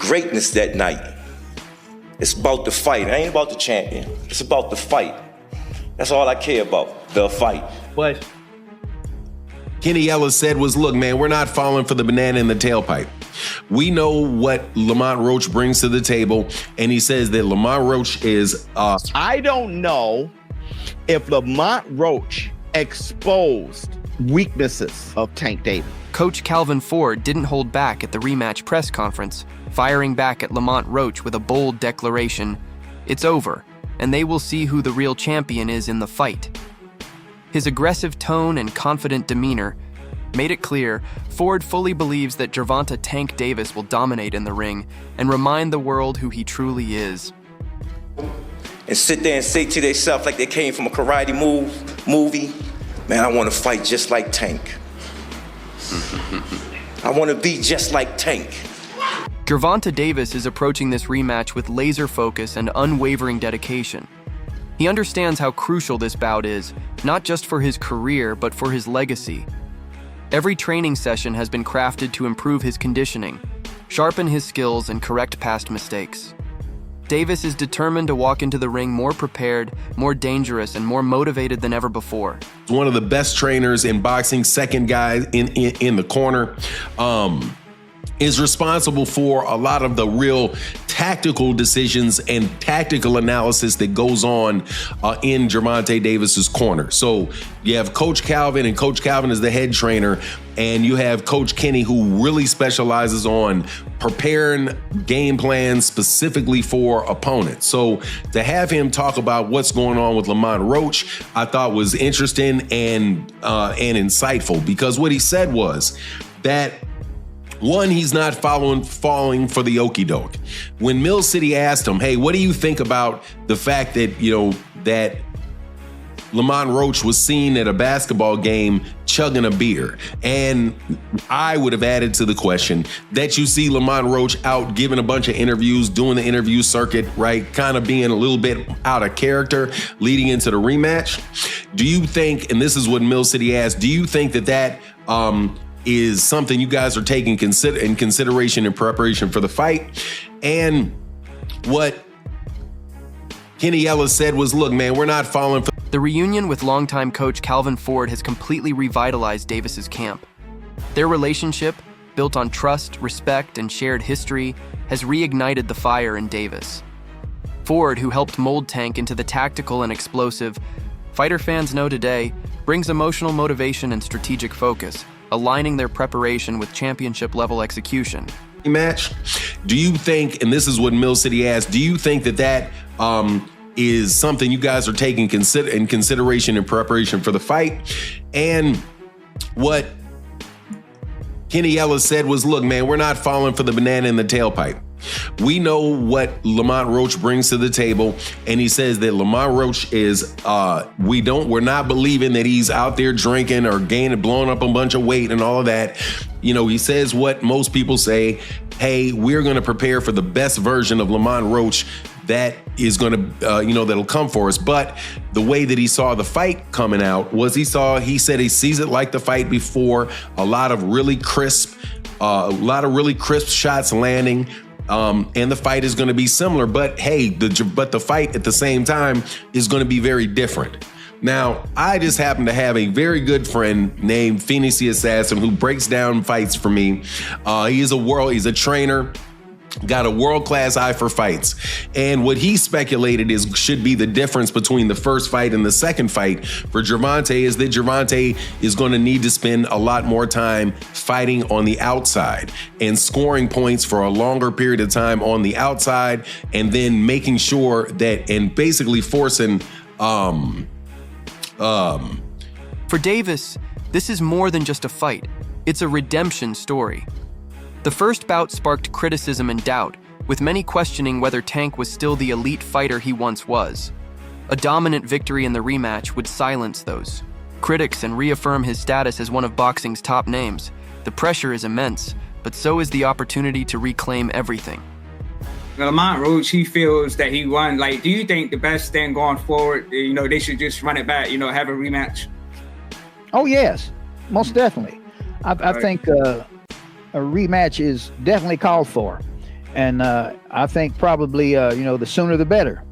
greatness that night. It's about the fight. It ain't about the champion. It's about the fight. That's all I care about, the fight. But Kenny Ellis said was, look, man, we're not falling for the banana in the tailpipe. We know what Lamont Roach brings to the table, and he says that Lamont Roach is... I don't know if Lamont Roach exposed weaknesses of Tank Davis. Coach Calvin Ford didn't hold back at the rematch press conference, firing back at Lamont Roach with a bold declaration, "It's over, and they will see who the real champion is in the fight." His aggressive tone and confident demeanor made it clear Ford fully believes that Gervonta Tank Davis will dominate in the ring and remind the world who he truly is. And sit there and say to themselves like they came from a karate movie, man, I want to fight just like Tank. I want to be just like Tank. Gervonta Davis is approaching this rematch with laser focus and unwavering dedication. He understands how crucial this bout is, not just for his career, but for his legacy. Every training session has been crafted to improve his conditioning, sharpen his skills, and correct past mistakes. Davis is determined to walk into the ring more prepared, more dangerous, and more motivated than ever before. One of the best trainers in boxing, second guy in the corner, is responsible for a lot of the real tactical decisions and tactical analysis that goes on in Gervonta Davis's corner. So you have Coach Calvin, and Coach Calvin is the head trainer, and you have Coach Kenny, who really specializes on preparing game plans specifically for opponents. So to have him talk about what's going on with Lamont Roach, I thought was interesting and insightful, because what he said was that, one, he's not falling for the okie doke. When Mill City asked him, hey, what do you think about the fact that, that Lamont Roach was seen at a basketball game chugging a beer? And I would have added to the question that you see Lamont Roach out giving a bunch of interviews, doing the interview circuit, right? Kind of being a little bit out of character leading into the rematch. Do you think, and this is what Mill City asked, do you think that is something you guys are taking in consideration in preparation for the fight? And what Kenny Ellis said was, look, man, we're not falling for... The reunion with longtime coach Calvin Ford has completely revitalized Davis's camp. Their relationship, built on trust, respect, and shared history, has reignited the fire in Davis. Ford, who helped mold Tank into the tactical and explosive fighter fans know today, brings emotional motivation and strategic focus, aligning their preparation with championship-level execution. Match. Do you think, and this is what Mill City asked, do you think that is something you guys are taking in consideration in preparation for the fight? And what Kenny Ellis said was, look, man, we're not falling for the banana in the tailpipe. We know what Lamont Roach brings to the table, and he says that Lamont Roach is, we're not believing that he's out there drinking or blowing up a bunch of weight and all of that. He says what most people say, hey, we're going to prepare for the best version of Lamont Roach that is going to, that'll come for us. But the way that he saw the fight coming out was he said he sees it like the fight before, a lot of really crisp shots landing. And the fight is going to be similar, but hey, the fight at the same time is going to be very different. Now, I just happen to have a very good friend named Phoenix the Assassin who breaks down fights for me. He's a trainer, got a world-class eye for fights. And what he speculated should be the difference between the first fight and the second fight for Gervonta is that Gervonta is going to need to spend a lot more time fighting on the outside and scoring points for a longer period of time on the outside, and then making sure that, and basically forcing For Davis, this is more than just a fight. It's a redemption story. The first bout sparked criticism and doubt, with many questioning whether Tank was still the elite fighter he once was. A dominant victory in the rematch would silence those critics and reaffirm his status as one of boxing's top names. The pressure is immense, but so is the opportunity to reclaim everything. Lamont Roach, he feels that he won. Do you think the best thing going forward, they should just run it back, have a rematch? Oh, yes, most definitely. I think a rematch is definitely called for. and I think probably the sooner the better.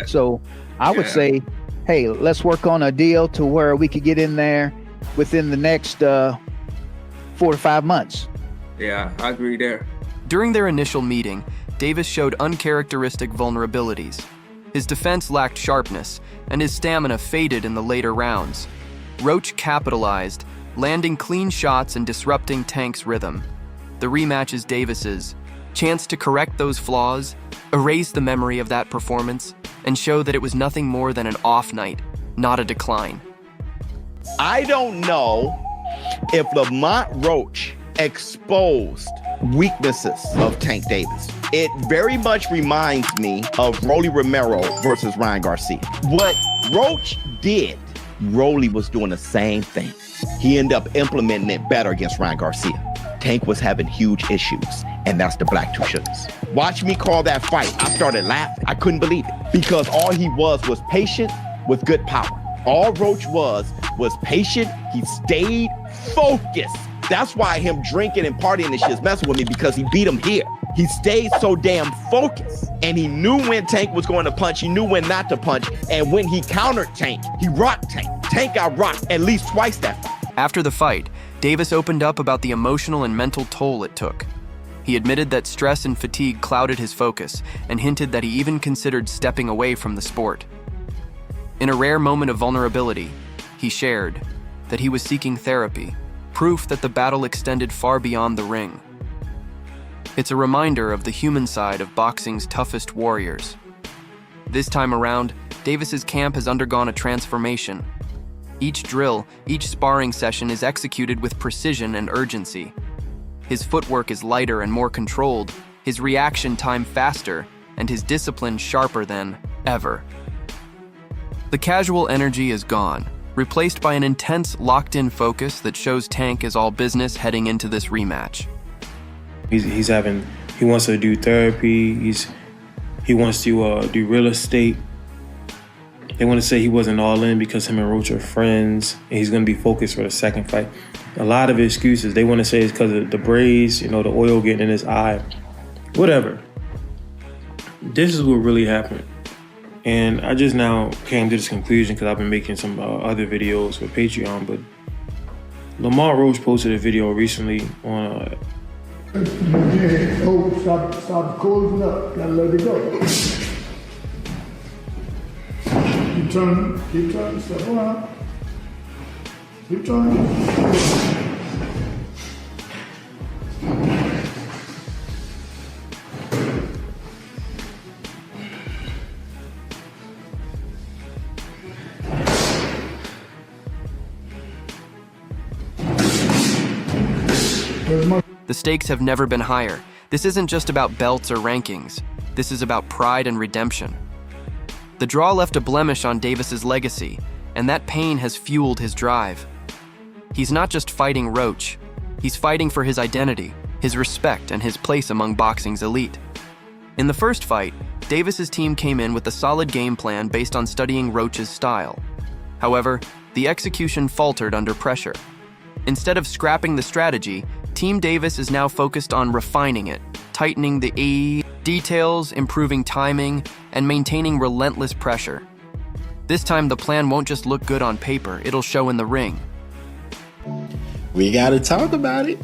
So I would say, hey, let's work on a deal to where we could get in there within the next 4 to 5 months. Yeah, I agree there. During their initial meeting, Davis showed uncharacteristic vulnerabilities. His defense lacked sharpness, and his stamina faded in the later rounds. Roach capitalized, landing clean shots and disrupting Tank's rhythm. The rematch is Davis's chance to correct those flaws, erase the memory of that performance, and show that it was nothing more than an off night, not a decline. I don't know if Lamont Roach exposed weaknesses of Tank Davis. It very much reminds me of Rolly Romero versus Ryan Garcia. What Roach did, Rolly was doing the same thing. He ended up implementing it better against Ryan Garcia. Tank was having huge issues, and that's the black two sugars. Watch me call that fight. I started laughing. I couldn't believe it because all he was patient with good power. All Roach was patient. He stayed focused. That's why him drinking and partying and shit's messing with me, because he beat him here. He stayed so damn focused, and he knew when Tank was going to punch. He knew when not to punch, and when he countered Tank, he rocked Tank. Tank got rocked at least twice that fight. After the fight, Davis opened up about the emotional and mental toll it took. He admitted that stress and fatigue clouded his focus and hinted that he even considered stepping away from the sport. In a rare moment of vulnerability, he shared that he was seeking therapy, proof that the battle extended far beyond the ring. It's a reminder of the human side of boxing's toughest warriors. This time around, Davis's camp has undergone a transformation. Each drill, each sparring session is executed with precision and urgency. His footwork is lighter and more controlled, his reaction time faster, and his discipline sharper than ever. The casual energy is gone, replaced by an intense, locked-in focus that shows Tank is all business heading into this rematch. He wants to do therapy, he wants to do real estate. They want to say he wasn't all in because him and Roach are friends, and he's going to be focused for the second fight. A lot of excuses. They want to say it's because of the braids, the oil getting in his eye. Whatever. This is what really happened. And I just now came to this conclusion because I've been making some other videos for Patreon, but Lamont Roach posted a video recently on... Stop closing up. Gotta let it go. Keep turning, step around. Keep turning. The stakes have never been higher. This isn't just about belts or rankings. This is about pride and redemption. The draw left a blemish on Davis's legacy, and that pain has fueled his drive. He's not just fighting Roach. He's fighting for his identity, his respect, and his place among boxing's elite. In the first fight, Davis's team came in with a solid game plan based on studying Roach's style. However, the execution faltered under pressure. Instead of scrapping the strategy, Team Davis is now focused on refining it, tightening the details, improving timing, and maintaining relentless pressure. This time, the plan won't just look good on paper, it'll show in the ring. We gotta talk about it.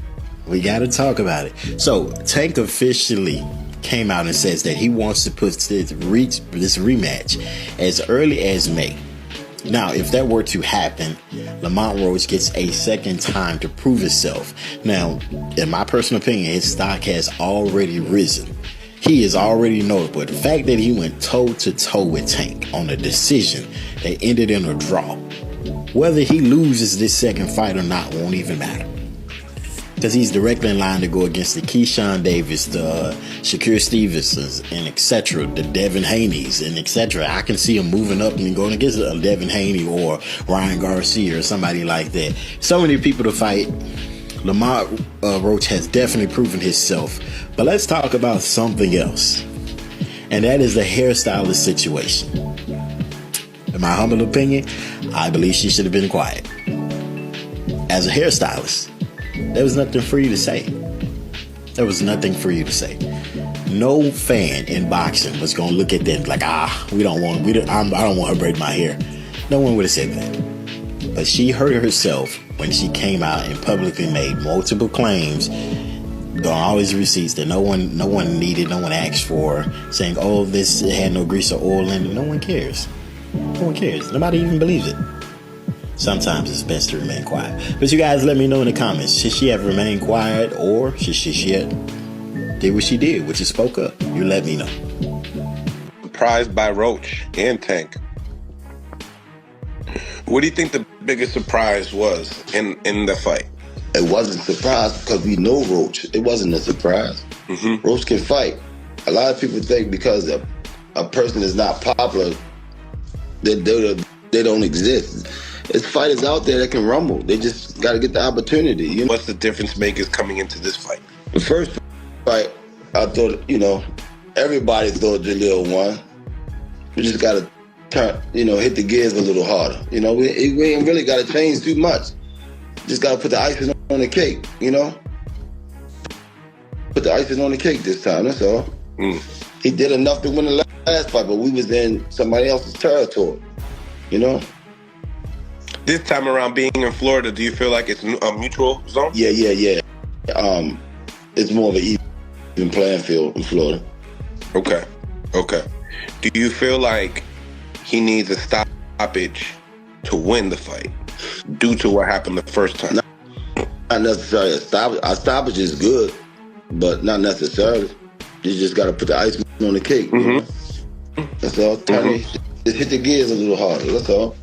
So, Tank officially came out and says that he wants to put this rematch as early as May. Now, if that were to happen, Lamont Roach gets a second time to prove himself. Now, in my personal opinion, his stock has already risen. He is already notable. The fact that he went toe-to-toe with Tank on a decision that ended in a draw, whether he loses this second fight or not won't even matter. Because he's directly in line to go against the Keyshawn Davis, the Shakur Stevensons, and etc., the Devin Haney's, and etc. I can see him moving up and going against Devin Haney or Ryan Garcia or somebody like that. So many people to fight. Lamont Roach has definitely proven himself. But let's talk about something else. And that is the hairstylist situation. In my humble opinion, I believe she should have been quiet. As a hairstylist, there was nothing for you to say. There was nothing for you to say. no fan in boxing was gonna look at that like, I don't want her braiding my hair. No one would have said that. But she hurt herself when she came out and publicly made multiple claims on all his receipts that no one needed, no one asked for, saying, oh, this had no grease or oil in it. No one cares. No one cares. Nobody even believes it. Sometimes it's best to remain quiet. But you guys let me know in the comments. Should she have remained quiet, or should she have did what she did, which is spoke up? You let me know. Surprised by Roach and Tank. What do you think the biggest surprise was in the fight? It wasn't a surprise because we know Roach. It wasn't a surprise. Mm-hmm. Roach can fight. A lot of people think because a person is not popular, that they don't exist. There's fighters out there that can rumble. They just got to get the opportunity. You know? What's the difference makers coming into this fight? The first fight, I thought, everybody thought Jalil won. We just got to turn, hit the gears a little harder. We ain't really got to change too much. Just got to put the icing on the cake, Put the icing on the cake this time, that's all. He did enough to win the last fight, but we was in somebody else's territory, This time around, being in Florida, do you feel like it's a mutual zone? Yeah. It's more of an even playing field in Florida. Okay. Do you feel like he needs a stoppage to win the fight due to what happened the first time? Not necessarily a stoppage. A stoppage is good, but not necessarily. You just got to put the icing on the cake. That's all. Just hit the gears a little harder. That's all.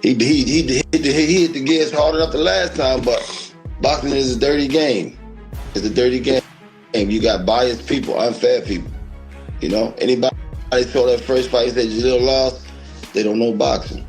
He hit the gears hard enough the last time, but boxing is a dirty game. It's a dirty game. And you got biased people, unfair people. Anybody saw that first fight said Jalil lost, they don't know boxing.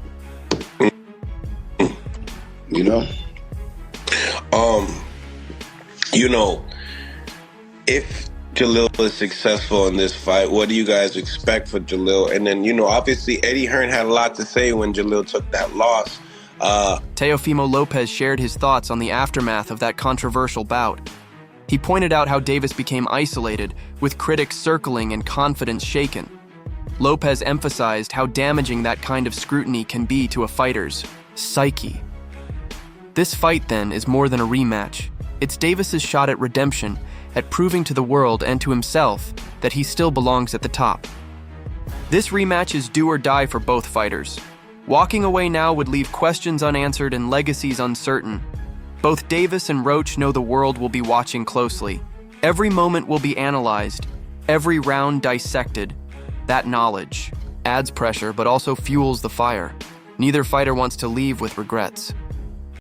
If Jalil is successful in this fight, what do you guys expect for Jalil? And then, obviously Eddie Hearn had a lot to say when Jalil took that loss. Teofimo Lopez shared his thoughts on the aftermath of that controversial bout. He pointed out how Davis became isolated, with critics circling and confidence shaken. Lopez emphasized how damaging that kind of scrutiny can be to a fighter's psyche. This fight, then, is more than a rematch. It's Davis's shot at redemption, at proving to the world and to himself that he still belongs at the top. This rematch is do or die for both fighters. Walking away now would leave questions unanswered and legacies uncertain. Both Davis and Roach know the world will be watching closely. Every moment will be analyzed, every round dissected. That knowledge adds pressure but also fuels the fire. Neither fighter wants to leave with regrets.